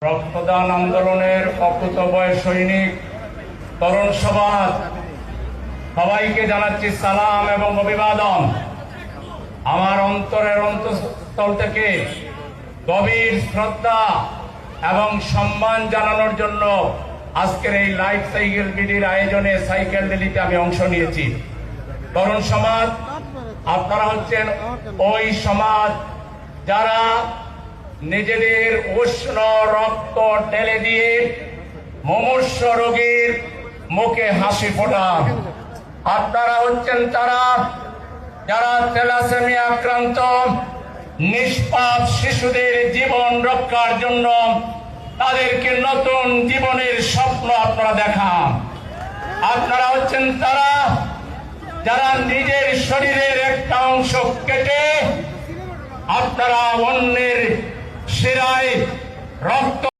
রক্তদান আন্দোলনের অকুতোভয় সৈনিক তরুণ সমাজ সবাইকে জানাচ্ছি সালাম এবং অভিবাদন। আমার অন্তরের অন্তঃস্থল থেকে গভীর শ্রদ্ধা এবং সম্মান জানানোর জন্য আজকের এই লাইফ সাইকেল বিডির আয়োজনে সাইকেল র্যালিতে আমি অংশ নিয়েছি। তরুণ সমাজ, আপনারা হচ্ছেন ওই সমাজ যারা নিজেদের উষ্ণ রক্ত ঢেলে দিয়ে মুমূর্ষ রোগীর মুখে হাসি ফোটান। আপনারা হচ্ছেন তারা যারা থ্যালাসেমিয়া আক্রান্ত নিষ্পাপ শিশুদের জীবন রক্ষার জন্য তাদেরকে নতুন জীবনের স্বপ্ন আপনারা দেখান। আপনারা হচ্ছেন তারা যারা নিজের শরীরের একটা অংশ কেটে আপনারা অন্যের শিরায় রক্ত